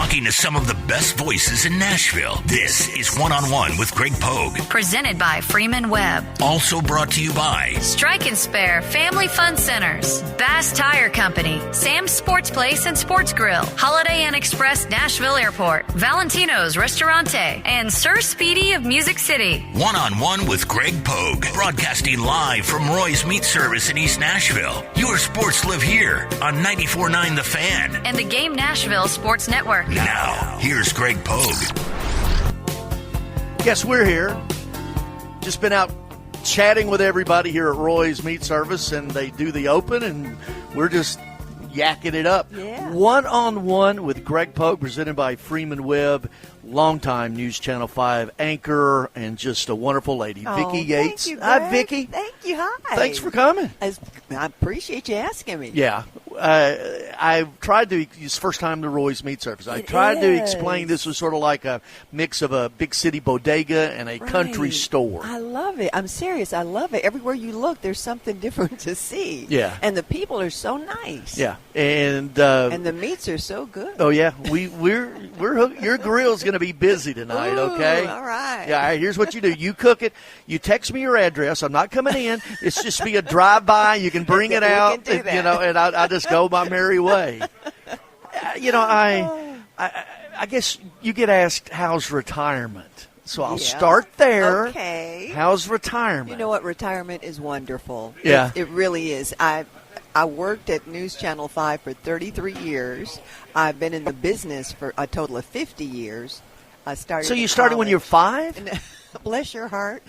talking to some of the best voices in Nashville. This is One-on-One with Greg Pogue. Presented by Freeman Webb. Also brought to you by Strike and Spare Family Fun Centers, Bass Tire Company, Sam's Sports Place and Sports Grill, Holiday Inn Express Nashville Airport, Valentino's Ristorante, and Sir Speedy of Music City. One-on-One with Greg Pogue, broadcasting live from Roy's Meat Service in East Nashville. Your sports live here on 94.9 The Fan And the Game Nashville Sports Network. Now, here's Greg Pogue. Yes, we're here. Just been out chatting with everybody here at Roy's Meat Service, and they do the open, and we're just yakking it up. Yeah. One-on-one with Greg Pogue, presented by Freeman Webb, longtime News Channel 5 anchor, and just a wonderful lady, Vicki Yates. Thank you, Hi, Greg. Vicki. Thank you. Hi. Thanks for coming. I appreciate you asking me. Yeah. I tried to, it's the first time to Roy's Meat Service. I tried to explain this was sort of like a mix of a big city bodega and a country store. I love it. I'm serious. I love it. Everywhere you look, there's something different to see. Yeah. And the people are so nice. Yeah. And the meats are so good. Oh yeah, we're hooked. Your grill's going to be busy tonight. Ooh, okay. all right. Yeah. All right, here's what you do: you cook it. You text me your address. I'm not coming in. It's just be a drive by. You can bring it out. Can do that. You know, and I just go my merry way. You know, I guess you get asked how's retirement, so I'll start there. Okay. How's retirement? You know what? Retirement is wonderful. Yeah. It really is. I worked at News Channel 5 for 33 years. I've been in the business for a total of 50 years. I started. So you started when you were 5? Bless your heart.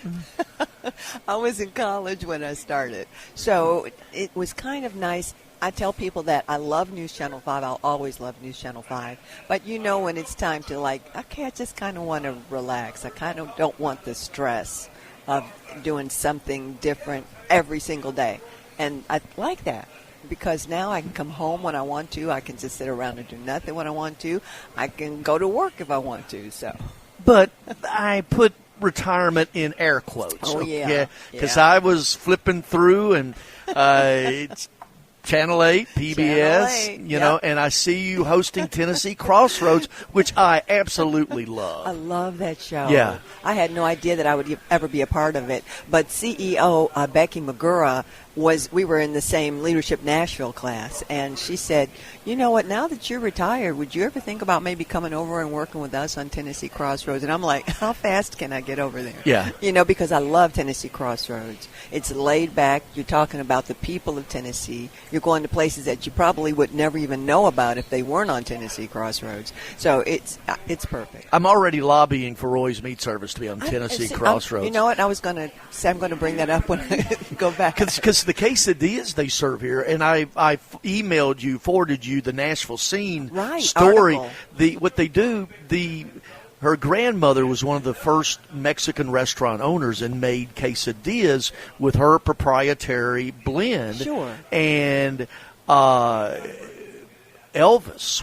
I was in college when I started. So it was kind of nice. I tell people that I love News Channel 5. I'll always love News Channel 5. But you know when it's time to, like, okay, I just kind of want to relax. I kind of don't want the stress of doing something different every single day. And I like that because now I can come home when I want to. I can just sit around and do nothing when I want to. I can go to work if I want to. So, but I put retirement in air quotes. Oh, yeah. Because I was flipping through and it's Channel 8, PBS, Channel 8, you know, and I see you hosting Tennessee Crossroads, which I absolutely love. I love that show. Yeah. I had no idea that I would ever be a part of it. But CEO Becky McGurra we were in the same Leadership Nashville class, and she said, you know what, now that you're retired, would you ever think about maybe coming over and working with us on Tennessee Crossroads? And I'm like, how fast can I get over there? Yeah. You know, because I love Tennessee Crossroads. It's laid back. You're talking about the people of Tennessee. You're going to places that you probably would never even know about if they weren't on Tennessee Crossroads. So it's perfect. I'm already lobbying for Roy's Meat Service to be on Tennessee Crossroads. You know what? I was going to say I'm going to bring that up when I go back. Because the quesadillas they serve here, and I emailed you, forwarded you the Nashville Scene story. Article. What they do, her grandmother was one of the first Mexican restaurant owners and made quesadillas with her proprietary blend. Sure. And Elvis,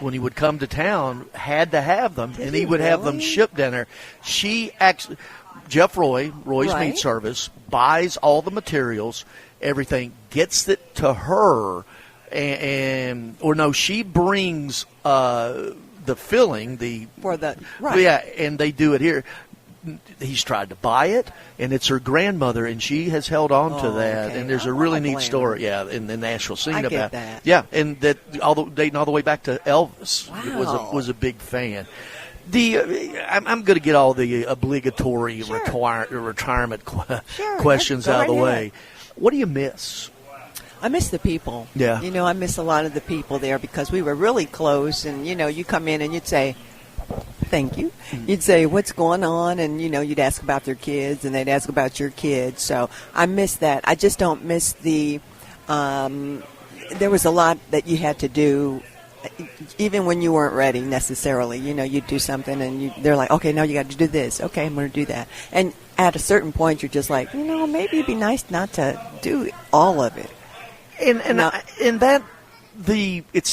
when he would come to town, had to have them, and he would have them shipped down there. She actually, Jeff Roy's Meat Service, buys all the materials, everything, gets it to her, she brings the filling, and they do it here. He's tried to buy it, and it's her grandmother, and she has held on to that. Okay. And there's a really neat story, in the Nashville Scene about get that. Yeah, and that dating all the way back to Elvis. Wow. was a big fan. I'm going to get all the obligatory retirement questions out of the way. What do you miss? I miss the people. Yeah. You know, I miss a lot of the people there because we were really close. And, you know, you come in and you'd say, thank you. Mm-hmm. You'd say, what's going on? And, you know, you'd ask about their kids and they'd ask about your kids. So I miss that. I just don't miss there was a lot that you had to do even when you weren't ready necessarily. You know, you'd do something and they're like, okay, now you got to do this. Okay, I'm going to do that. And at a certain point, you're just like, you know, maybe it'd be nice not to do all of it. It's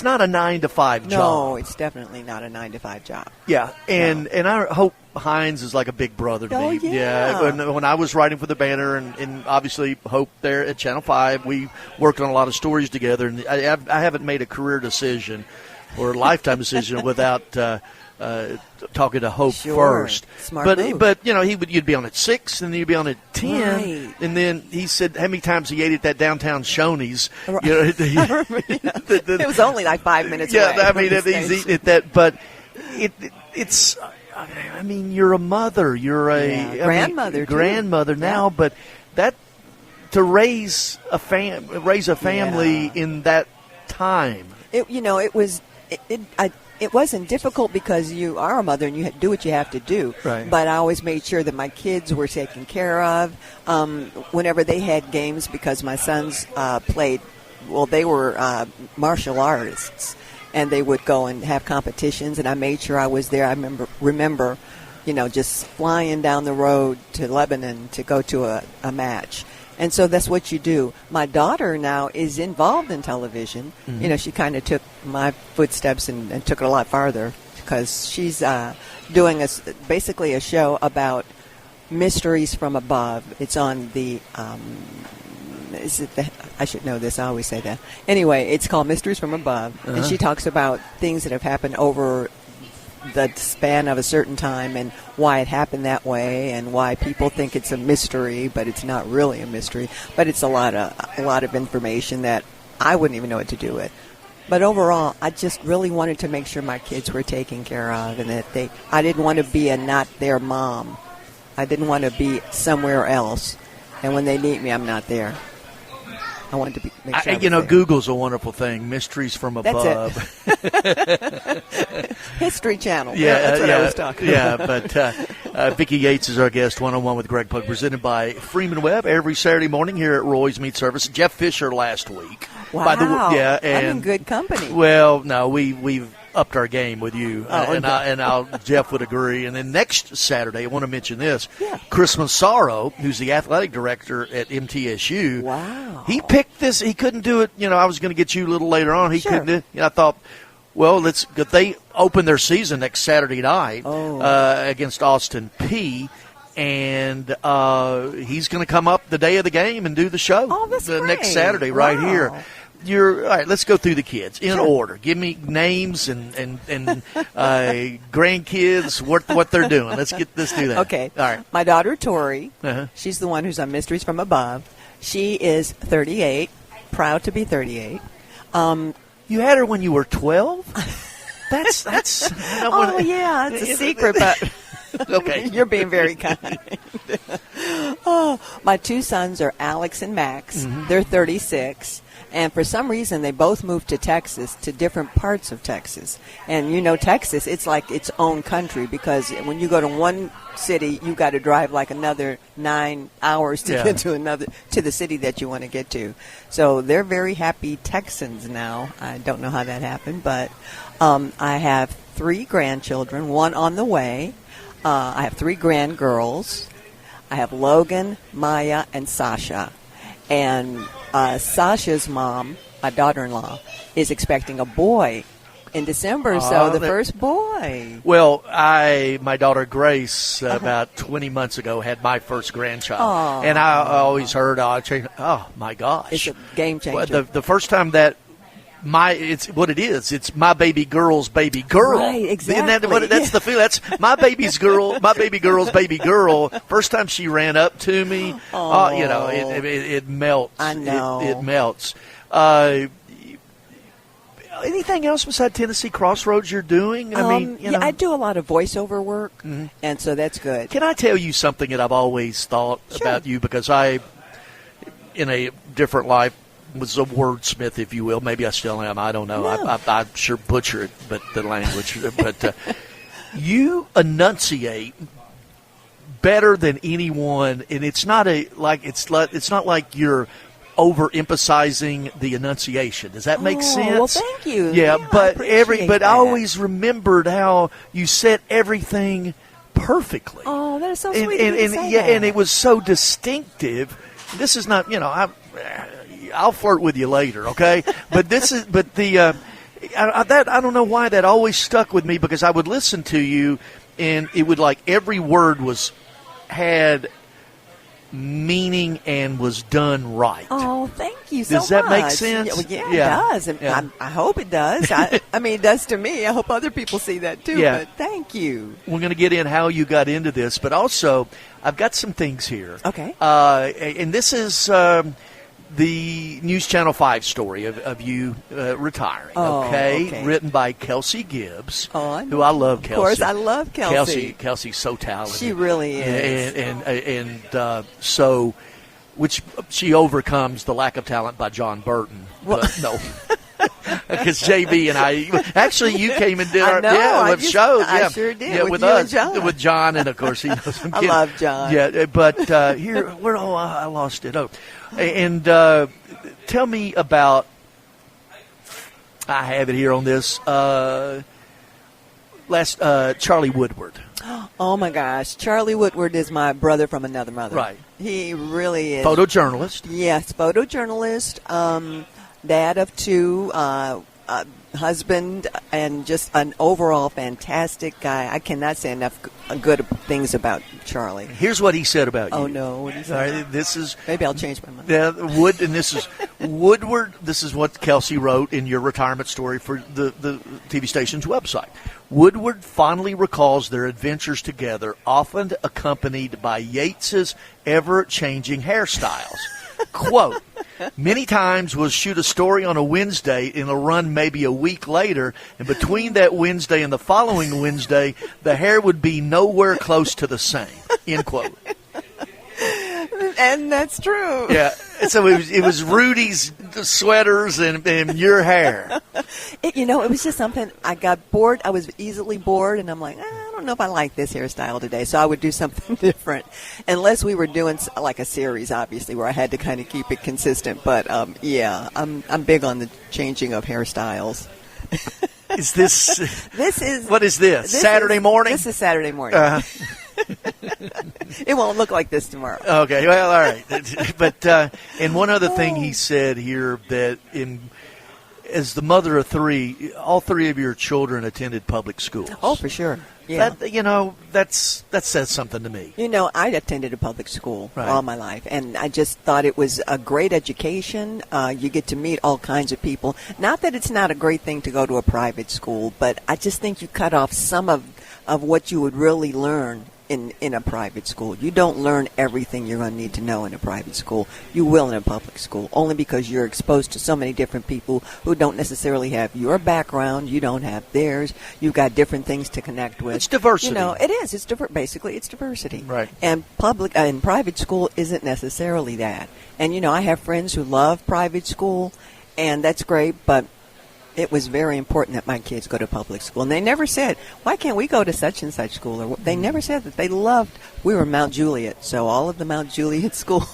not a 9-to-5 job. No, it's definitely not a 9-to-5 job. Yeah, and I hope Hines is like a big brother to me. Yeah. When I was writing for the Banner, and obviously Hope there at Channel 5, we worked on a lot of stories together, and I haven't made a career decision or a lifetime decision without talking to Hope first. Smart move. But you'd be on at 6, and then you'd be on at 10, right. And then he said how many times he ate at that downtown Shoney's. Right. It was only like 5 minutes away. Yeah, I mean he's eating at that, but it's. I mean, you're a mother. You're a grandmother now, yeah. But that to raise a family in that time. It wasn't difficult because you are a mother and you do what you have to do. Right. But I always made sure that my kids were taken care of. Whenever they had games, because my sons played, they were martial artists, and they would go and have competitions, and I made sure I was there. I remember, just flying down the road to Lebanon to go to a match. And so that's what you do. My daughter now is involved in television. Mm-hmm. She kind of took my footsteps and took it a lot farther, because she's doing basically a show about mysteries from above. It's on the I should know this. I always say that. Anyway, it's called Mysteries from Above, and she talks about things that have happened over the span of a certain time and why it happened that way and why people think it's a mystery, but it's not really a mystery. But it's a lot of information that I wouldn't even know what to do with. But overall, I just really wanted to make sure my kids were taken care of, and that I didn't want to be a not their mom. I didn't want to be somewhere else, and when they need me, I'm not there. I wanted to make sure. Google's a wonderful thing. Mysteries from above. That's it. History Channel. That's what I was talking about. But Vicki Yates is our guest, one-on-one with Greg Pogue, presented by Freeman Webb every Saturday morning here at Roy's Meat Service. Jeff Fisher last week. Wow. I'm in good company. Well, no, we've upped our game with you, Jeff would agree. And then next Saturday, I want to mention this. Yeah. Chris Massaro, who's the athletic director at MTSU. Wow. He picked this. He couldn't do it. I was going to get you a little later on. He couldn't do it. I thought, well, they open their season next Saturday night against Austin Peay. And he's going to come up the day of the game and do the show next Saturday right here. All right, let's go through the kids in order. Give me names and grandkids, what they're doing. Let's do that. Okay. All right. My daughter, Tori, she's the one who's on Mysteries from Above. She is 38, proud to be 38. You had her when you were 12? That's it's a secret, but okay. You're being very kind. My two sons are Alex and Max. Mm-hmm. They're 36. And for some reason, they both moved to Texas, to different parts of Texas. And Texas, it's like its own country, because when you go to one city, you got to drive like another 9 hours to get to the city that you want to get to. So they're very happy Texans now. I don't know how that happened, but I have 3 grandchildren, one on the way. I have 3 grandgirls. I have Logan, Maya, and Sasha. And Sasha's mom, my daughter-in-law, is expecting a boy in December, so the first boy. Well, my daughter Grace, about 20 months ago, had my first grandchild. And I always heard, oh, my gosh. It's a game changer. Well, the first time that it's what it is. It's my baby girl's baby girl. Right, exactly. That's the feel. That's my baby's girl. My baby girl's baby girl. First time she ran up to me, it melts. I know it melts. Anything else besides Tennessee Crossroads you're doing? I do a lot of voiceover work, and so that's good. Can I tell you something that I've always thought about you, because I, in a different life, was a wordsmith, if you will. Maybe I still am. I don't know. No. I sure butcher it, but the language. But you enunciate better than anyone, and it's not like you're overemphasizing the enunciation. Does that make sense? Well, thank you. Yeah, but I always remembered how you said everything perfectly. Oh, that is so sweet. And it was so distinctive. This is not, I'll flirt with you later, okay? I don't know why that always stuck with me, because I would listen to you, and it would every word had meaning and was done right. Oh, thank thank you so much. Does that make sense? Yeah, it does. And I hope it does. I mean, it does to me. I hope other people see that too. Yeah. But thank you. We're going to get in how you got into this, but also I've got some things here. Okay. And this is the News Channel 5 story of you retiring. Okay? Written by Kelsey Gibbs, who I love. Kelsey. Of course, I love Kelsey. Kelsey's so talented. She really is. And so, which she overcomes the lack of talent by John Burton. But no. Because JB and I, actually, you came and did our shows. I sure did. Yeah, with us, John. with John, and of course he knows some kids. I love John. Yeah, but I lost it. And tell me about. I have it here on this. Charlie Woodward. Oh my gosh, Charlie Woodward is my brother from another mother. Right. He really is. Photojournalist. Yes, photojournalist. Dad of two, husband, and just an overall fantastic guy. I cannot say enough good things about Charlie. Here's what he said about you. Oh, no. What did he say? This is... Maybe I'll change my mind. This is Woodward. This is what Kelsey wrote in your retirement story for the TV station's website. Woodward fondly recalls their adventures together, often accompanied by Yates's ever-changing hairstyles. Quote, many times we'll shoot a story on a Wednesday and it'll run maybe a week later, and between that Wednesday and the following Wednesday, the hair would be nowhere close to the same, end quote. And that's true. Yeah. So it was Rudy's sweaters and your hair. It was just something. I got bored. I was easily bored, and I'm like, I don't know if I like this hairstyle today, so I would do something different. Unless we were doing like a series, obviously, where I had to kind of keep it consistent. But yeah, I'm big on the changing of hairstyles. Is this? This is. What is this? Saturday morning? This is Saturday morning. It won't look like this tomorrow. Okay, well, all right. But and one other thing he said here, that as the mother of three, all three of your children attended public schools. Oh, for sure. Yeah. That says something to me. I attended a public school all my life, and I just thought it was a great education. You get to meet all kinds of people. Not that it's not a great thing to go to a private school, but I just think you cut off some of what you would really learn in a private school. You don't learn everything you're going to need to know in a private school. You will in a public school, only because you're exposed to so many different people who don't necessarily have your background. You don't have theirs. You've got different things to connect with. It's diversity. It is. It's basically it's diversity. Right. And public and private school isn't necessarily that. And I have friends who love private school, and that's great, but it was very important that my kids go to public school. And they never said, why can't we go to such and such school? Or they never said that. They loved, we were Mount Juliet, so all of the Mount Juliet schools.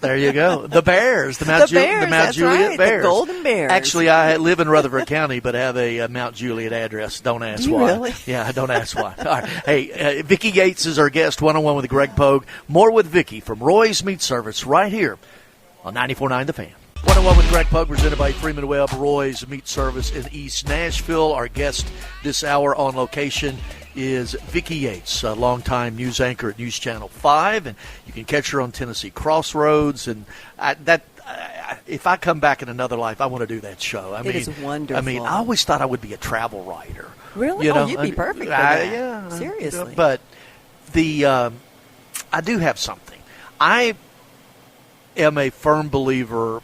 There you go. The Bears. The Mount Juliet Bears. The Golden Bears. Actually, I live in Rutherford County, but have a Mount Juliet address. Don't ask why. Really? Yeah, don't ask why. All right. Hey, Vicki Yates is our guest, one-on-one with Greg Pogue. More with Vicki from Roy's Meat Service right here on 94.9 The Fan. 101 with Greg Pogue, presented by Freeman Webb, Roy's Meat Service in East Nashville. Our guest this hour on location is Vicki Yates, a longtime news anchor at News Channel 5, and you can catch her on Tennessee Crossroads. And if I come back in another life, I want to do that show. It is wonderful. I always thought I would be a travel writer. Really? You'd be perfect for that. Yeah. Seriously. But I do have something. I am a firm believer.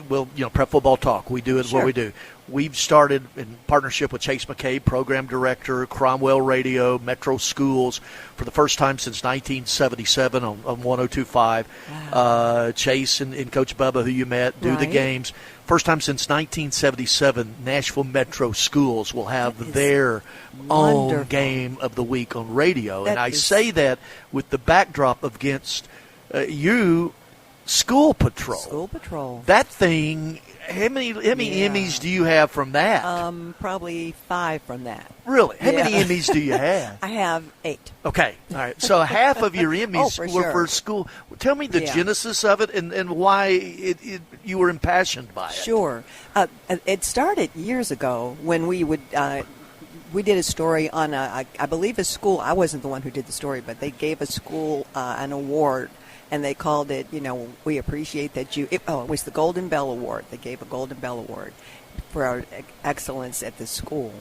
Well, Prep Football Talk, we do it. Sure. What we do. We've started in partnership with Chase McCabe, program director, Cromwell Radio, Metro Schools, for the first time since 1977 on 102.5. Wow. Chase and Coach Bubba, who you met, do the games. First time since 1977, Nashville Metro Schools will have their own game of the week on radio. And I say that with the backdrop against you. School Patrol. School Patrol. That thing, how many Emmys do you have from that? Probably 5 from that. Really? How many Emmys do you have? I have 8. Okay. All right. So half of your Emmys were for school. Tell me the genesis of it and why you were impassioned by it. Sure. It started years ago when we would we did a story on, I believe, a school. I wasn't the one who did the story, but they gave a school an award. and they called it, we appreciate that you. It was the Golden Bell Award. They gave a Golden Bell Award for our excellence at the school.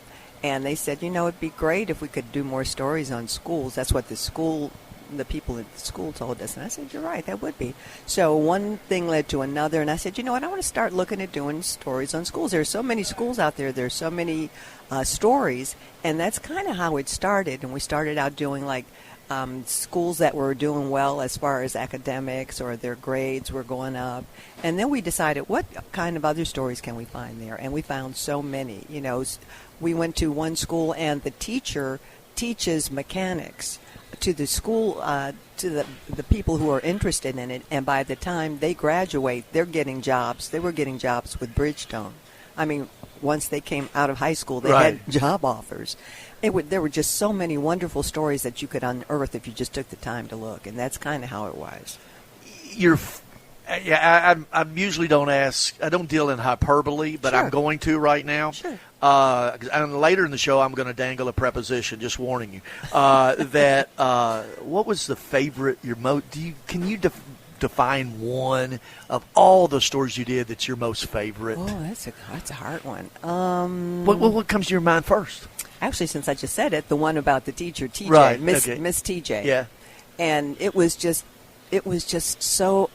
And they said, it'd be great if we could do more stories on schools. That's what the people at the school told us. And I said, you're right, that would be. So one thing led to another, and I said, I want to start looking at doing stories on schools. There are so many schools out there. There's so many stories, and that's kind of how it started. And we started out doing schools that were doing well as far as academics or their grades were going up. And then we decided, what kind of other stories can we find there? And we found so many. We went to one school, and the teacher teaches mechanics to the school, to the people who are interested in it. And by the time they graduate, they're getting jobs. They were getting jobs with Bridgestone. I mean, once they came out of high school, they had job offers. There were just so many wonderful stories that you could unearth if you just took the time to look, and that's kind of how it was. I usually don't ask. I don't deal in hyperbole, but I'm going to right now. Sure. And later in the show, I'm going to dangle a preposition. Just warning you. What was the favorite? Can you define one of all the stories you did that's your most favorite? Oh, that's a hard one. What comes to your mind first? Actually, since I just said it, the one about the teacher, TJ, right. Miss TJ. Yeah. And it was just so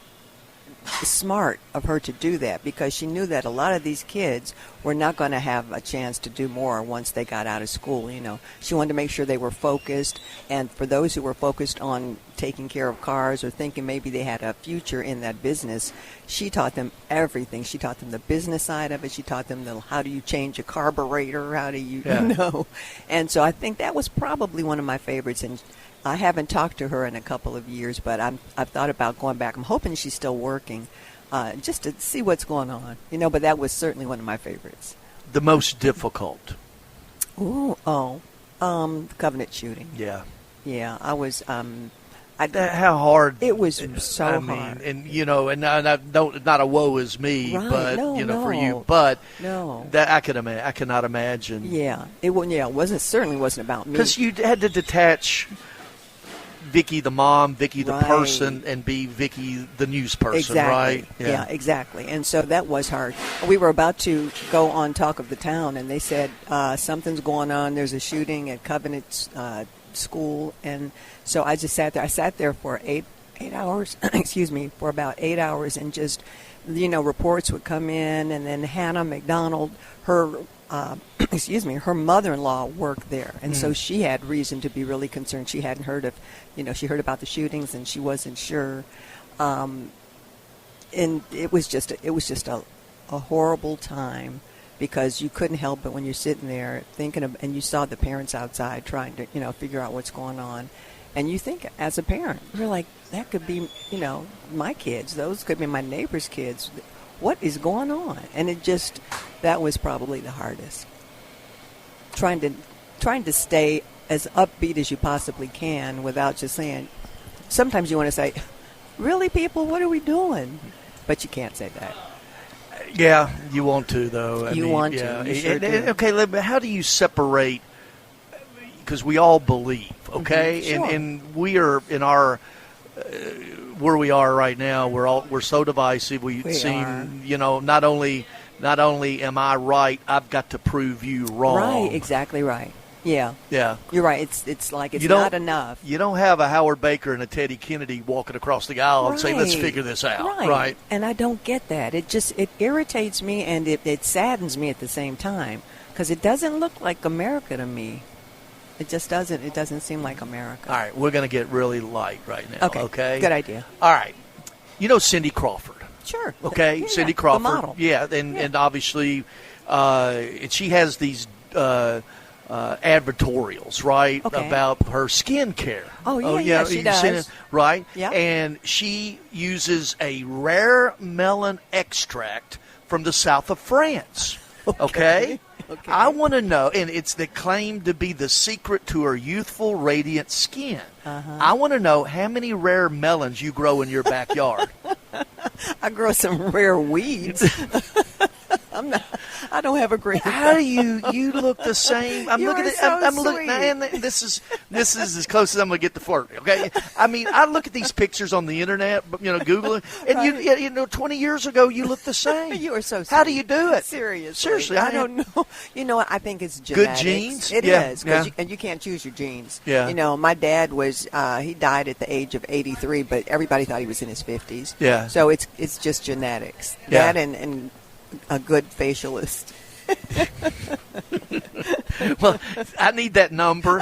smart of her to do that, because she knew that a lot of these kids were not going to have a chance to do more once they got out of school. She wanted to make sure they were focused, and for those who were focused on taking care of cars or thinking maybe they had a future in that business, she taught them everything. She taught them the business side of it. She taught them how do you change a carburetor, how do you and so I think that was probably one of my favorites. And I haven't talked to her in a couple of years, but I've thought about going back. I'm hoping she's still working, just to see what's going on. But that was certainly one of my favorites. The most difficult? Covenant shooting. Yeah. Yeah, I was. How hard? It was so hard. And I don't. Not a woe is me, but for you. But that I cannot imagine. Yeah, it certainly wasn't about me. Because you had to detach Vicki the mom, Vicki the person, and be Vicki the news person, exactly. right? Yeah, exactly. And so that was hard. We were about to go on Talk of the Town, and they said something's going on. There's a shooting at Covenant School, and so I just sat there. I sat there for 8 hours. For about 8 hours, and just reports would come in, and then Hannah McDonald, her her mother-in-law worked there, and so she had reason to be really concerned. She hadn't heard of, she heard about the shootings, and she wasn't sure. And it was just a horrible time, because you couldn't help but when you're sitting there thinking of, and you saw the parents outside trying to figure out what's going on, and you think as a parent, you're like, that could be my kids, those could be my neighbor's kids. What is going on? And that was probably the hardest. Trying to stay as upbeat as you possibly can without just saying, sometimes you want to say, really, people, what are we doing? But you can't say that. Yeah, you want to, though. You want to. You sure do. Okay, how do you separate, because we all believe, okay? Mm-hmm. Sure. And we are in our... where we are right now, we're so divisive. We seem, not only am I right, I've got to prove you wrong. Right, exactly right. Yeah. Yeah. You're right. It's like it's not enough. You don't have a Howard Baker and a Teddy Kennedy walking across the aisle and saying, let's figure this out. Right. And I don't get that. It irritates me, and it saddens me at the same time, because it doesn't look like America to me. It just doesn't. It doesn't seem like America. All right, we're going to get really light right now. Okay. Good idea. All right. Cindy Crawford. Sure. Okay, Yeah, Cindy Crawford. The model. Yeah, and obviously, and she has these advertorials, right, about her skin care. Oh, yeah, she does. Right? Yeah. And she uses a rare melon extract from the south of France. Okay? Okay. I want to know, and it's the claim to be the secret to her youthful, radiant skin. Uh-huh. I want to know how many rare melons you grow in your backyard. I grow some rare weeds. I don't have a green thumb. How do you look the same? I'm You looking are at so I'm looking, and this is as close as I'm going to get to flirt. Okay, I mean, I look at these pictures on the internet, Google it, and Right. 20 years ago you look the same. You are so sweet. How do you do it? Seriously, I don't know. You know what? I think it's Good genetics. genes? It Yeah, is, yeah. and you can't choose your genes. Yeah. You know, my dad was he died at the age of 83, but everybody thought he was in his 50s. Yeah. So it's just genetics. Yeah. That and a good facialist. Well, I need that number.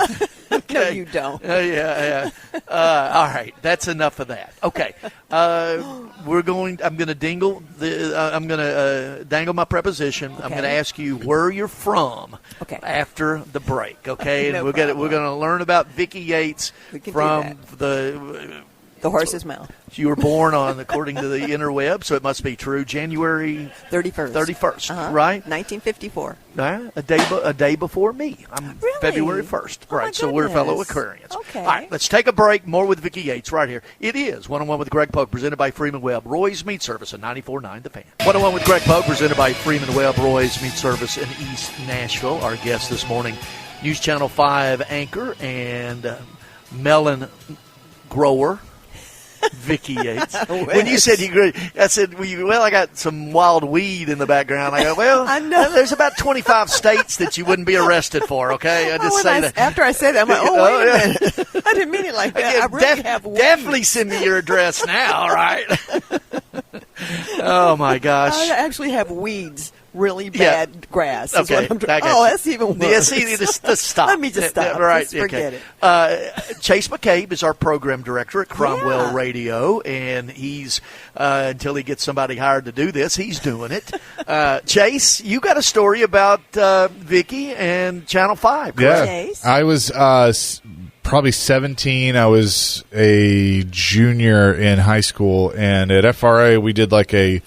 Okay. No, you don't. Yeah. All right, that's enough of that. Okay, I'm going to dangle my preposition. Okay. I'm going to ask you where you're from. Okay. After the break. Okay, No and we're going to learn about Vicki Yates from the horse's mouth. You were born on, according to the interweb, so it must be true, January 31st. Right? 1954. A day before me. I'm Really? February 1st. Oh, right, my so we're fellow goodness. Aquarians. Okay. All right, let's take a break. More with Vicki Yates right here. It is 101 with Greg Pogue, presented by Freeman Webb, Roy's Meat Service at 94.9 The Fan. 101 with Greg Pogue, presented by Freeman Webb, Roy's Meat Service in East Nashville. Our guest this morning, News Channel 5 anchor and melon grower, Vicki Yates. When you said I said, well, I got some wild weed in the background. I go, well, I know. There's about 25 states that you wouldn't be arrested for, okay? I just say that. After I said that, I'm like, wait a minute. I didn't mean it like that. I really have weed. Definitely send me your address now, all right? Oh, my gosh. I actually have weeds. Really bad grass. Is Okay, what I'm I got you. that's even worse. Yeah, see, just stop. Let me just stop. Right, Just forget it. Chase McCabe is our program director at Cromwell Yeah. Radio, and he's until he gets somebody hired to do this, he's doing it. Chase, you got a story about Vicki and Channel 5, correct? Yeah, Chase? I was probably 17. I was a junior in high school, and at FRA we did like a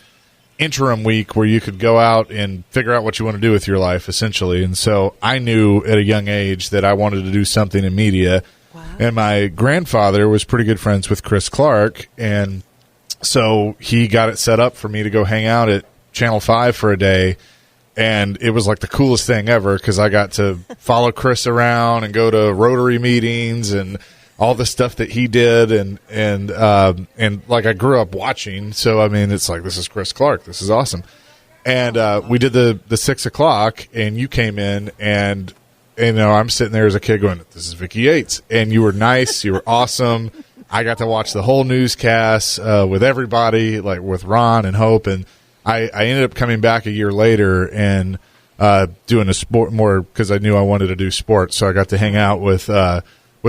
interim week where you could go out and figure out what you want to do with your life, essentially. And so I knew at a young age that I wanted to do something in media. Wow. And my grandfather was pretty good friends with Chris Clark, and so he got it set up for me to go hang out at Channel 5 for a day. And it was like the coolest thing ever because I got to follow Chris around and go to Rotary meetings and all the stuff that he did, and like I grew up watching. So I mean, it's like, this is Chris Clark. This is awesome. And we did the 6 o'clock, and you came in, and I'm sitting there as a kid going, "This is Vicki Yates," and you were nice. You were awesome. I got to watch the whole newscast with everybody, like with Ron and Hope, and I ended up coming back a year later and doing a sport more because I knew I wanted to do sports. So I got to hang out with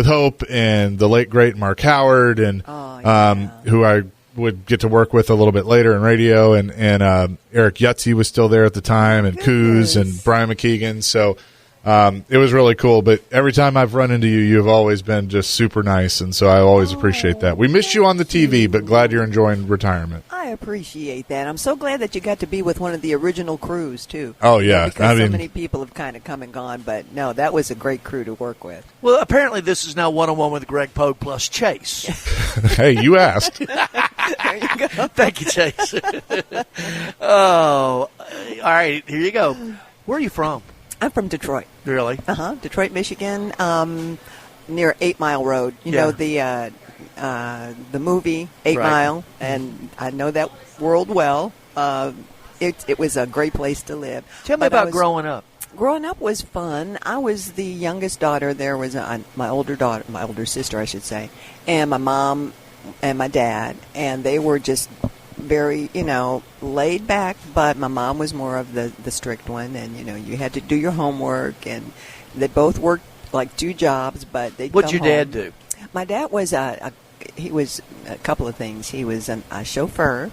Hope and the late great Mark Howard, and who I would get to work with a little bit later in radio, and Eric Yutzy was still there at the time, and Coos and Brian McKeegan. So it was really cool. But every time I've run into you, you've always been just super nice, and so I always appreciate that. We missed you on the TV, but glad you're enjoying retirement. I appreciate that. I'm so glad that you got to be with one of the original crews, too. Oh, yeah. Because so many people have kind of come and gone, but no, that was a great crew to work with. Well, apparently this is now 101 with Greg Pogue plus Chase. Hey, you asked. There you go. Thank you, Chase. Oh, all right, here you go. Where are you from? I'm from Detroit. Really? Detroit, Michigan, near 8 Mile Road. You know the movie 8 Right. Mile, and I know that world well. It was a great place to live. Tell me But about growing up. Growing up was fun. I was the youngest daughter. There was my older sister, I should say, and my mom and my dad, and they were just very, laid back, but my mom was more of the strict one, and, you had to do your homework, and they both worked like 2 jobs, but they'd What'd come your dad home. do? My dad was he was a couple of things. He was a chauffeur.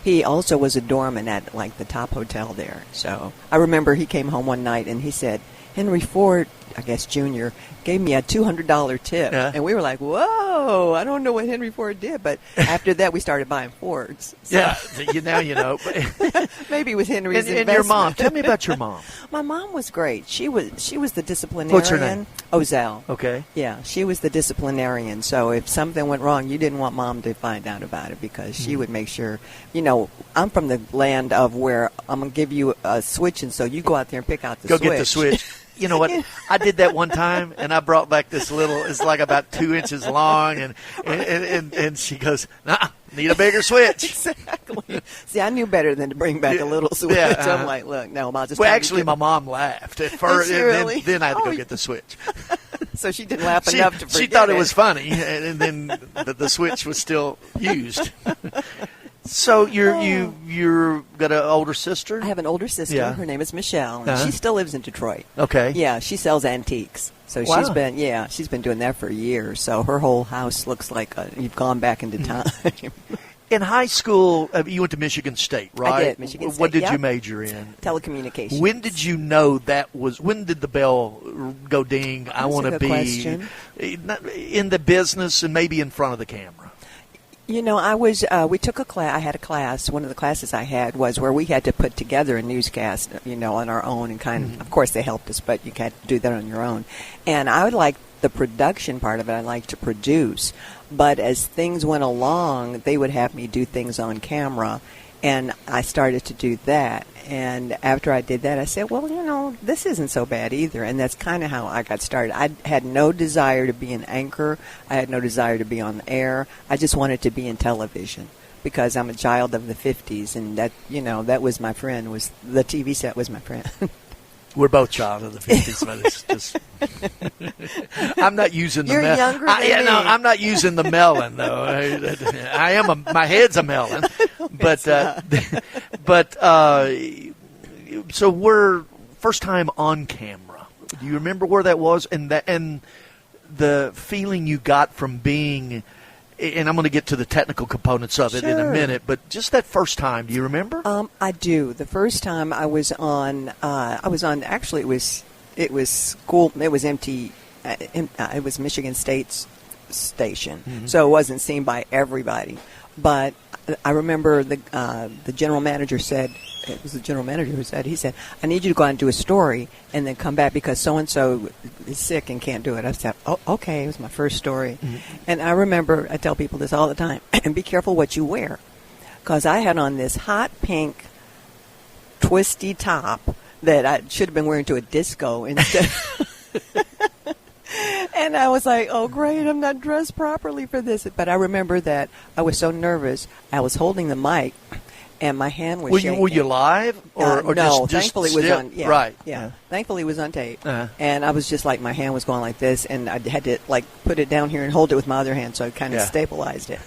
He also was a doorman at like the top hotel there. So I remember he came home one night and he said, Henry Ford, I guess Jr., gave me a $200 tip. Yeah. And we were like, whoa, I don't know what Henry Ford did. But after that, we started buying Fords. So Yeah, now you know. maybe it was Henry's And investment. your mom. Tell me about your mom. My mom was great. She was the disciplinarian. What's her name? Ozell. Okay. Yeah, she was the disciplinarian. So if something went wrong, you didn't want mom to find out about it because she would make sure, I'm from the land of where I'm going to give you a switch, and so you go out there and pick out the switch. Go get the switch. You know what? I did that one time, and I brought back this little. It's like about 2 inches long, and she goes, "Nah, need a bigger switch." Exactly. See, I knew better than to bring back a little switch. Yeah, I'm like, look, no, I'll just. Well, actually, my mom laughed at first, really? and then I had to go get the switch. So she didn't laugh enough to forget She thought it was funny, and then the switch was still used. So you're got an older sister? I have an older sister. Yeah. Her name is Michelle, and she still lives in Detroit. Okay. Yeah, she sells antiques. So Wow. she's been doing that for years. So her whole house looks like you've gone back into time. In high school, you went to Michigan State, right? I did, Michigan State. What did Yep. you major in? Telecommunications. When did you know when did the bell go ding? I want to a good be question. in the business and maybe in front of the camera. We took a class. I had a class. One of the classes I had was where we had to put together a newscast, on our own, and of course they helped us, but you can't do that on your own. And I would like the production part of it. I like to produce, but as things went along, they would have me do things on camera, and I started to do that. And after I did that, I said, well, this isn't so bad either. And that's kind of how I got started. I had no desire to be an anchor. I had no desire to be on the air. I just wanted to be in television because I'm a child of the 50s. And that, that was my friend. The TV set was my friend. We're both child of the 50s, but it's just... I'm not using the You're younger than me. No, I'm not using the melon, though. I am my head's a melon. So we're first time on camera. Do you remember where that was? And the feeling you got from being... And I'm going to get to the technical components of it in a minute, but just that first time, do you remember? I do. The first time I was on. Actually, it was school. It was MT. It was Michigan State's station, so it wasn't seen by everybody. But I remember the general manager said. It was the general manager who said, I need you to go out and do a story and then come back because so-and-so is sick and can't do it. I said, oh, okay. It was my first story. And I remember, I tell people this all the time, and be careful what you wear. Because I had on this hot pink twisty top that I should have been wearing to a disco instead. And I was like, oh, great, I'm not dressed properly for this. But I remember that I was so nervous. I was holding the mic. And my hand was shaking. Were you live? Or no, just thankfully it was on. Yeah, right. Yeah. Thankfully it was on tape. Uh-huh. And I was just like, my hand was going like this, and I had to put it down here and hold it with my other hand, so I kind of stabilized it.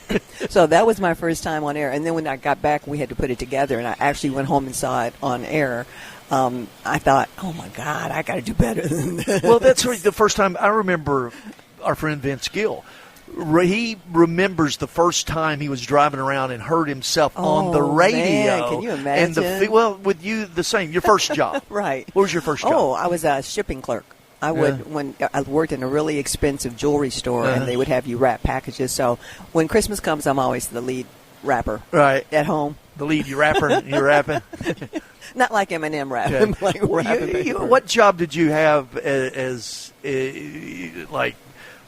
So that was my first time on air. And then when I got back, we had to put it together, and I actually went home and saw it on air. I thought, oh my God, I got to do better than this. Well, that's the first time I remember our friend Vince Gill. He remembers the first time he was driving around and heard himself on the radio. Man, can you imagine? And with you, the same. Your first job, right? What was your first job? Oh, I was a shipping clerk. When I worked in a really expensive jewelry store, and they would have you wrap packages. So when Christmas comes, I'm always the lead wrapper. Right at home. The lead rapper. You're rapping. Not like Eminem rapping. Okay. Like rapping. What job did you have as like?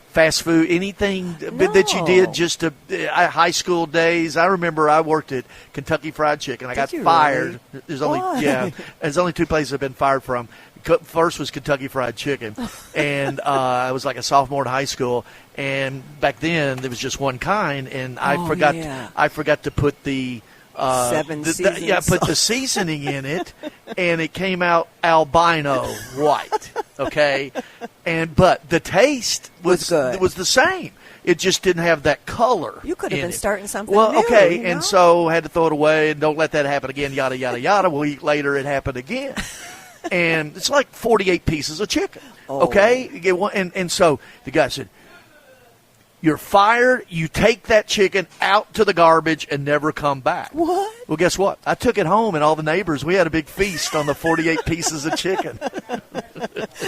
Fast food, anything that you did just high school days? I remember I worked at Kentucky Fried Chicken. I got fired. Really? There's only two places I've been fired from. First was Kentucky Fried Chicken, and I was like a sophomore in high school. And back then there was just one kind, and I forgot to put the put the seasoning in it, and it came out albino white. Okay, but the taste was good. It was the same. It just didn't have that color. You could have been starting something new. Okay, and so had to throw it away and don't let that happen again. Yada yada yada. A week later, it happened again, and it's like 48 pieces of chicken. Oh. Okay, and so the guy said, "You're fired. You take that chicken out to the garbage and never come back." What? Well, guess what? I took it home, and all the neighbors, we had a big feast on the 48 pieces of chicken.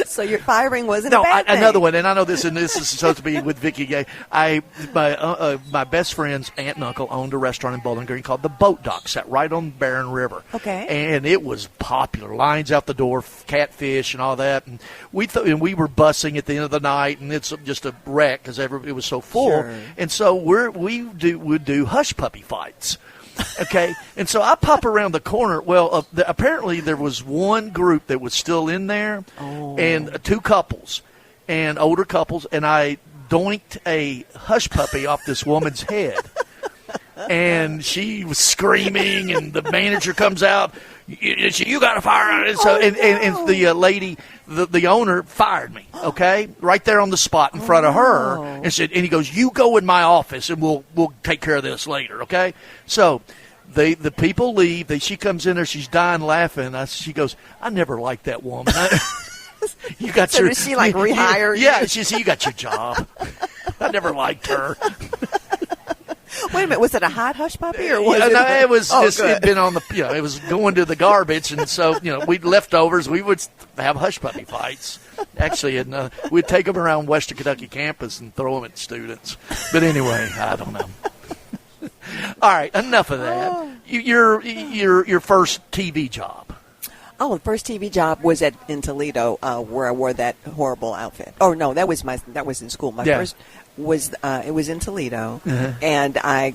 So your firing wasn't a bad thing. Another one, and I know this, and this is supposed to be with Vicki Yates. My best friend's aunt and uncle owned a restaurant in Bowling Green called the Boat Dock, sat right on Barron River. Okay. And it was popular. Lines out the door, catfish and all that. And we were bussing at the end of the night, and it's just a wreck because it was so full. Sure. And so we would do hush puppy fights. Okay, and so I pop around the corner. Well, apparently there was one group that was still in there, and two couples, and older couples, and I doinked a hush puppy off this woman's head, and she was screaming, and the manager comes out, you got to fire it. So, and the lady, the owner, fired me. Okay, right there on the spot in front of her, and said, and he goes, "You go in my office, and we'll take care of this later." Okay, so the people leave. She comes in there, she's dying laughing. She goes, "I never liked that woman." You got so does she like rehire you? Yeah, she said, "You got your job." I never liked her. Wait a minute, was it a hot hush puppy or was it? No, it was just it'd been on the it was going to the garbage, and so we'd leftovers. We would have hush puppy fights. Actually, and we'd take them around Western Kentucky campus and throw them at students. But anyway, I don't know. All right, enough of that. Your first TV job. Oh, the first TV job was in Toledo, where I wore that horrible outfit. Oh no, that was in school. My first was it was in Toledo, and I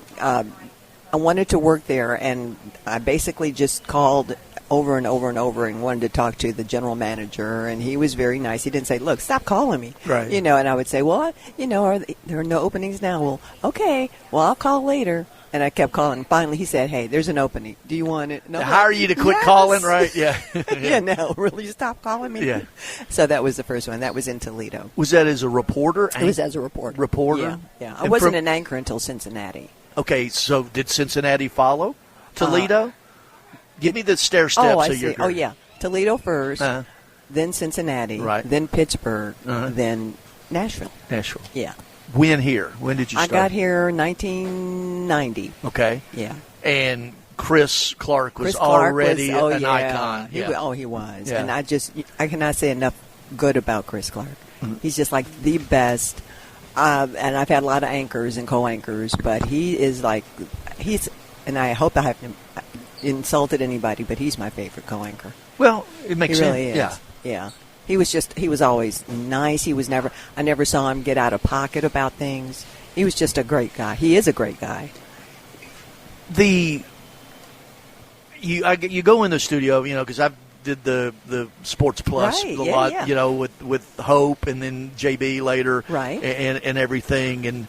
wanted to work there, and I basically just called over and over and over and wanted to talk to the general manager, and he was very nice. He didn't say, "Look, stop calling me," right? And I would say, "Well, there are no openings now." Well, okay, well I'll call later. And I kept calling. Finally, he said, "Hey, there's an opening. Do you want it?" No, hire you to quit calling, right? Yeah. Yeah, no, really, stop calling me. Yeah. So that was the first one. That was in Toledo. Was that as a reporter? It was as a reporter. Reporter? Yeah. I wasn't an anchor until Cincinnati. Okay, so did Cincinnati follow Toledo? Give me the stair steps of your career. Oh, yeah. Toledo first, then Cincinnati, right. Then Pittsburgh, then Nashville. Nashville. Yeah. When here? When did you start? I got here in 1990. Okay. Yeah. And Chris Clark was already an icon. He was. Yeah. And I cannot say enough good about Chris Clark. Mm-hmm. He's just like the best. And I've had a lot of anchors and co-anchors, but he is and I hope I haven't insulted anybody, but he's my favorite co-anchor. Well, it makes sense. He really is. Yeah. He was always nice. I never saw him get out of pocket about things. He was just a great guy. He is a great guy. You go in the studio, because I did the Sports Plus a lot, with Hope and then JB later, right, and everything, and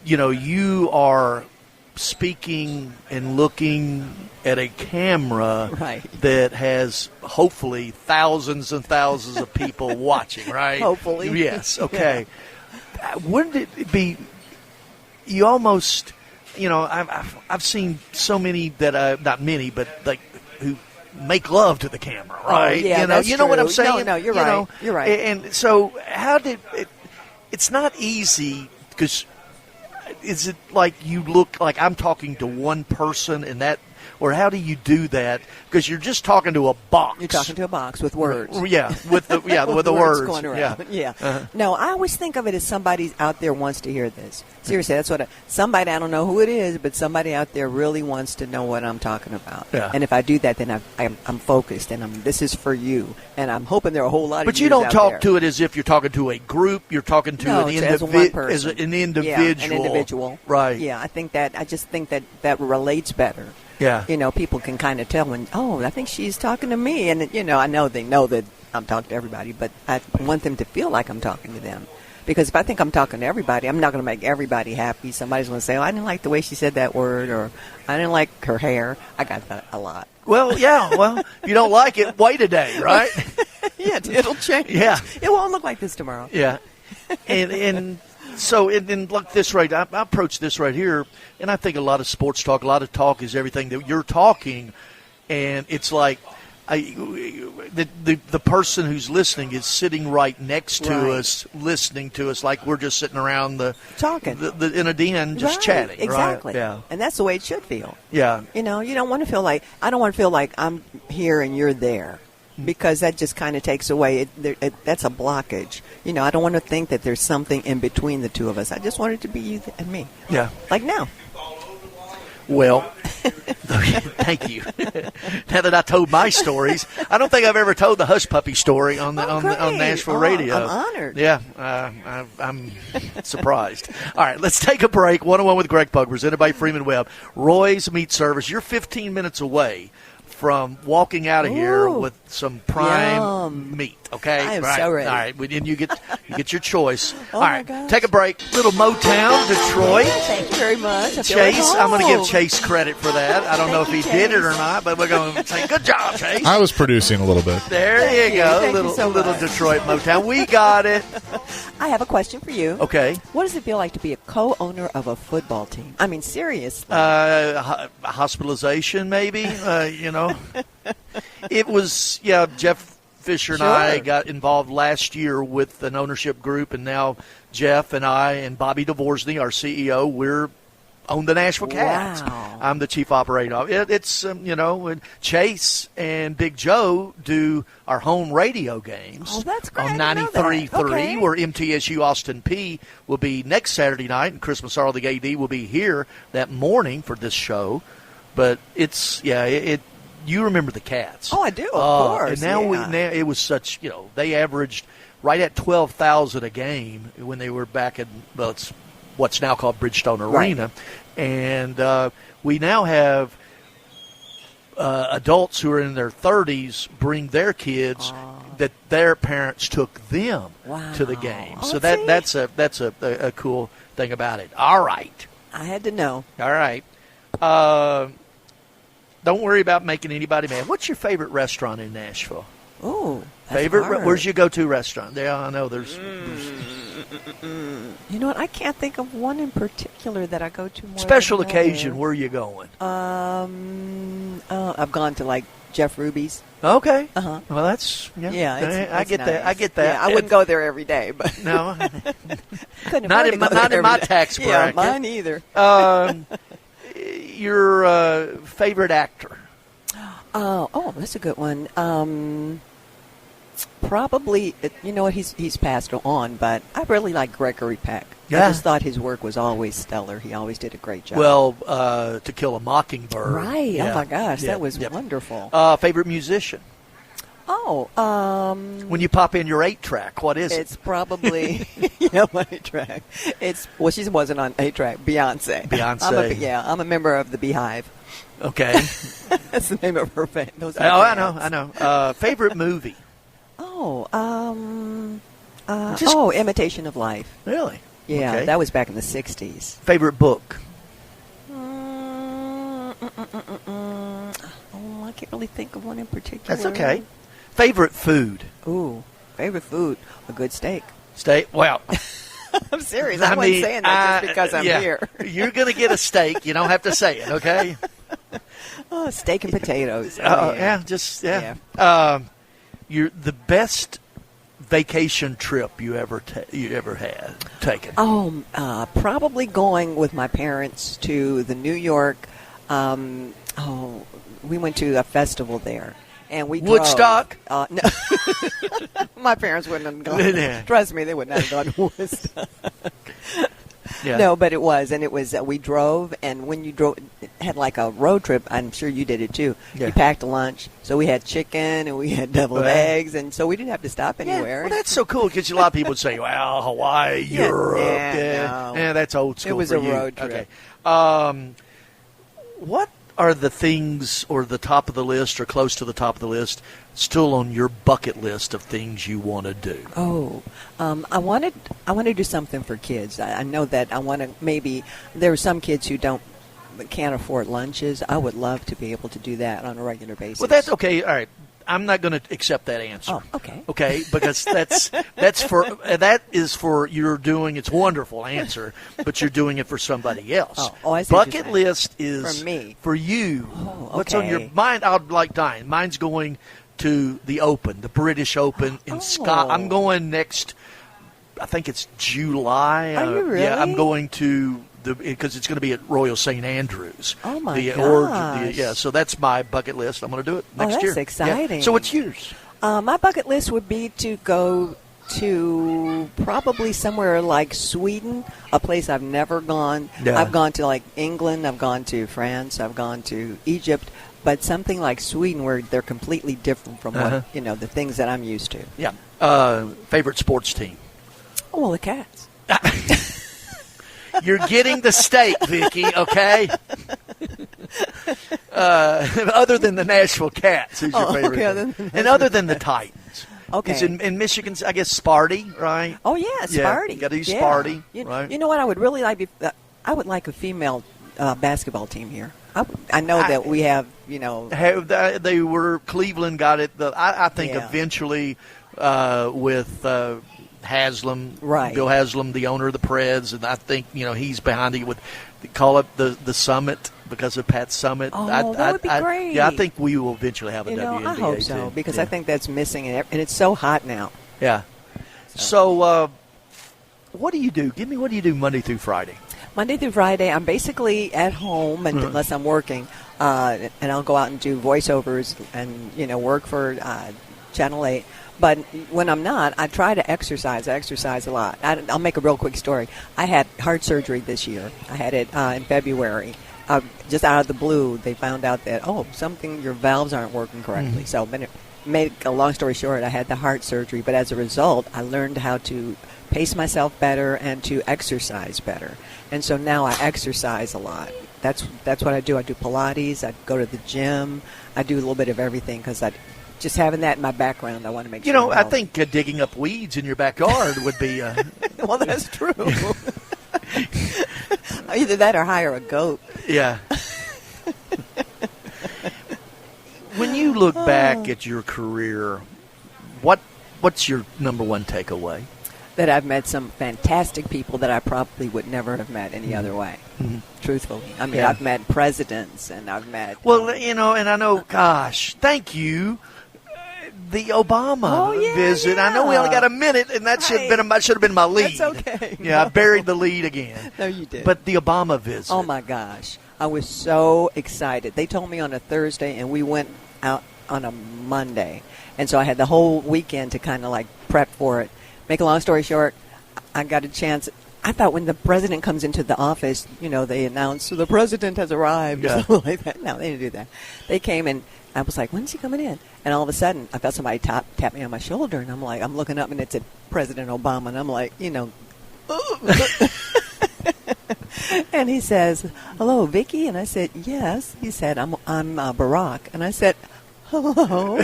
you are speaking and looking at a camera that has hopefully thousands and thousands of people watching, right? Hopefully. Yes, okay. Yeah. Wouldn't it be, you almost, I've seen so many that, not many, but like who make love to the camera, right? Oh, yeah, that's you know true. what I'm saying? No, you're right. You're right. And so how did it's not easy because is it like you look like I'm talking to one person and that, or how do you do that? Because you're just talking to a box. You're talking to a box with words. Yeah, with the words going around. Yeah. Uh-huh. No, I always think of it as somebody out there wants to hear this. Seriously, that's what somebody, I don't know who it is, but somebody out there really wants to know what I'm talking about. Yeah. And if I do that, then I'm focused, and this is for you. And I'm hoping there are a whole lot of. But you don't talk to it as if you're talking to a group. You're talking to an individual. As an individual. Yeah, an individual. Right. Yeah, I just think that relates better. Yeah. People can kind of tell when, I think she's talking to me. And, I know they know that I'm talking to everybody, but I want them to feel like I'm talking to them. Because if I think I'm talking to everybody, I'm not going to make everybody happy. Somebody's going to say, I didn't like the way she said that word, or I didn't like her hair. I got that a lot. Well, yeah. Well, if you don't like it, wait a day, right? Yeah, it'll change. Yeah. It won't look like this tomorrow. Yeah. And so, and look this right, I approach this right here, and I think a lot of sports talk, a lot of talk is everything that you're talking, and it's like the person who's listening is sitting right next to us, listening to us like we're just sitting around talking in a den just chatting. Exactly. Right? Yeah. And that's the way it should feel. Yeah. You don't want to feel like, I don't want to feel like I'm here and you're there. because that just kind of takes away. That's a blockage. You know, I don't want to think that there's something in between the two of us. I just want it to be you and me. Yeah. Like now. Well, thank you. Now that I told my stories, I don't think I've ever told the hush puppy story on Nashville radio. I'm honored. Yeah, I'm surprised. All right, let's take a break. 101 with Greg Pogue, presented by Freeman Webb. Roy's Meat Service. You're 15 minutes away from walking out of here with some prime meat. Okay, I am so ready. All right, and you get your choice. Oh, all right, my gosh. take a break. Little Motown, Detroit. Thank you very much. I feel Chase, like I'm going to give home. Chase credit for that. I don't know if he did it or Chase. not, but we're going to say good job, Chase. I was producing a little bit. There you go, Thank you little so little much. Detroit Motown. We got it. I have a question for you. Okay. What does it feel like to be a co-owner of a football team? I mean, seriously. Hospitalization, maybe. You know, it was Jeff Fisher and Sure. I got involved last year with an ownership group, and now Jeff and I and Bobby Dvorsny, our CEO, we're on the Nashville Cats. Wow. I'm the chief operating officer. It's and Chase and Big Joe do our home radio games. Oh, that's great. On I didn't know that. 93.3, Okay. where MTSU Austin P will be next Saturday night, and Christmas Earl, the AD, will be here that morning for this show. But it's you remember the Cats? Oh, I do, of course. And now it was such they averaged right at 12,000 a game when they were back in it's what's now called Bridgestone Arena, and we now have adults who are in their 30s bring their kids that their parents took them to the game. Oh, So see? that's a cool thing about it. All right. I had to know. All right. Don't worry about making anybody mad. What's your favorite restaurant in Nashville? Oh, Favorite? Where's your go-to restaurant? Yeah, I know there's. You know what? I can't think of one in particular that I go to more. Special than occasion. another. Where are you going? I've gone to like Jeff Ruby's. Okay. Uh-huh. Well, that's I get nice. that. I get that. Yeah, I wouldn't go there every day, but No, couldn't not afford in to go my there every day. tax Yeah, bracket. mine either. Your favorite actor? Oh, that's a good one. Probably, you know what? He's passed on, but I really like Gregory Peck. Yeah. I just thought his work was always stellar. He always did a great job. Well, To Kill a Mockingbird. right? Yeah. Oh my gosh, Yeah. that was Yep. wonderful. Favorite musician? When you pop in your 8-track, what is it? It's probably my 8-track. She wasn't on 8-track. Beyonce. Beyonce. I'm a member of the Beehive. Okay. That's the name of her band. Those are I bands. know. Favorite movie? Imitation of Life. Really? Yeah, Okay. that was back in the 60s. Favorite book? I can't really think of one in particular. That's okay. Favorite food? Ooh, favorite food, a good steak. Well, I'm serious. I wasn't saying that just because I'm here. You're going to get a steak. You don't have to say it, okay? Oh, steak and potatoes. You're the best vacation trip you ever had taken. Probably going with my parents to the New York. We went to a festival there, and we drove. Woodstock? No, my parents wouldn't have gone. Yeah. Trust me, they would not have gone to Woodstock. Yeah. No, but it was, and it was. We drove, and when you drove, it had like a road trip. I'm sure you did it too. Yeah. You packed a lunch, so we had chicken and we had deviled Right. eggs, and so we didn't have to stop anywhere. Well, that's so cool because a lot of people would say, "Well, Hawaii, Yeah, Europe, no. that's old school." It was for a you. road trip. Okay. What are the things, or the top of the list, or close to the top of the list, still on your bucket list of things you want to do? I want to do something for kids. I know that I want to. Maybe there are some kids who can't afford lunches. I would love to be able to do that on a regular basis. Well, that's okay. All right. I'm not going to accept that answer. Oh, okay. Okay, because that is for you're doing. It's a wonderful answer, but you're doing it for somebody else. Oh, I see what you're Bucket saying. list is For me. For you. Oh, What's on your okay. mind? I'd like dying. Mine's going to the Open, the British Open in Scotland. I'm going next. I think it's July. Are you really? Yeah, I'm going to because it's going to be at Royal St. Andrews. Oh, my gosh. gosh. So that's my bucket list. I'm going to do it next that's year. Yeah. exciting. So what's yours? My bucket list would be to go to probably somewhere like Sweden, a place I've never gone. Yeah. I've gone to like England, I've gone to France, I've gone to Egypt, but something like Sweden where they're completely different from what, the things that I'm used to. Yeah. Favorite sports team? Oh, well, the Cats. You're getting the steak, Vicki, okay? Other than the Nashville Cats, who's your favorite? Okay, and other than the Titans. Okay. It's in Michigan, I guess, Sparty, right? Oh, yeah, Sparty. You got to use Sparty, right? You know what I would really like? I would like a female basketball team here. I know that we have, They were, Cleveland got it, I think eventually with Haslam, right. Bill Haslam, the owner of the Preds, and I think, he's behind it with, they call it the Summit because of Pat Summit. Oh, that would be great. Yeah, I think we will eventually have a WNBA I hope so, team. because I think that's missing, and it's so hot now. Yeah. So what do you do? What do you do Monday through Friday? Monday through Friday, I'm basically at home unless I'm working, and I'll go out and do voiceovers and, work for Channel 8. But when I'm not, I try to exercise. I exercise a lot. I'll make a real quick story. I had heart surgery this year. I had it in February. Just out of the blue, they found out that, your valves aren't working correctly. So, make a long story short, I had the heart surgery. But as a result, I learned how to pace myself better and to exercise better. And so now I exercise a lot. That's what I do. I do Pilates. I go to the gym. I do a little bit of everything because just having that in my background, I want to make sure. I think digging up weeds in your backyard would be. Well, that's true. Either that or hire a goat. Yeah. When you look back at your career, what's your number one takeaway? That I've met some fantastic people that I probably would never have met any other way. Truthfully, I mean, I've met presidents and I've met. Well, and I know. Gosh, thank you. The Obama visit. Yeah. I know we only got a minute, and that should have been my lead. That's okay. Yeah, I buried the lead again. No, you did. But the Obama visit. Oh my gosh, I was so excited. They told me on a Thursday, and we went out on a Monday, and so I had the whole weekend to kind of like prep for it. Make a long story short, I got a chance. I thought when the president comes into the office, they announce the president has arrived or something like that. No, they didn't do that. They came and I was like, when's he coming in? And all of a sudden, I felt somebody tap me on my shoulder, and I'm like, I'm looking up, and it said President Obama, and I'm like, And he says, hello, Vicki? And I said, yes. He said, I'm Barack. And I said, hello.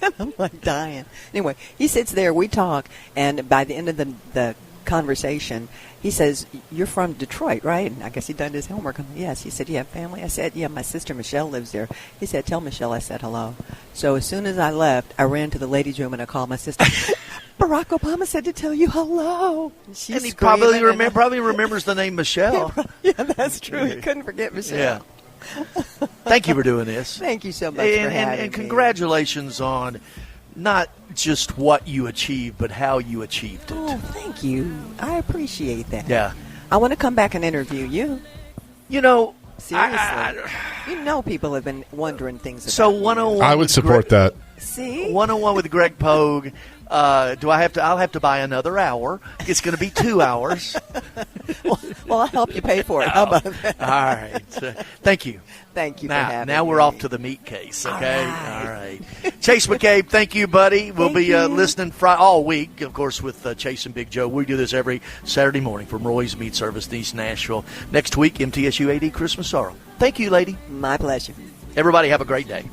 And I'm like dying. Anyway, he sits there, we talk, and by the end of the conversation, he says, you're from Detroit, right? And I guess he'd done his homework. I'm like, yes. He said, you have family? I said, yeah, my sister Michelle lives there. He said, tell Michelle I said hello. So as soon as I left, I ran to the ladies' room and I called my sister. Barack Obama said to tell you hello. And he probably remembers the name Michelle. Yeah, that's true. He couldn't forget Michelle. Yeah. Thank you for doing this. Thank you so much for having me. And congratulations on not just what you achieved, but how you achieved it. Oh, thank you. I appreciate that. Yeah. I want to come back and interview you. Seriously. People have been wondering things about So 101. I would support that. See? 101 with Greg Pogue. I'll have to buy another hour. It's going to be 2 hours. Well, I'll help you pay for it. How about that? All right. Thank you. Thank you for having me. Now we're off to the meat case, okay? All right. Chase McCabe, thank you, buddy. We'll be listening all week, of course, with Chase and Big Joe. We do this every Saturday morning from Roy's Meat Service in East Nashville. Next week, MTSU AD Christmas Sorrow. Thank you, lady. My pleasure. Everybody have a great day.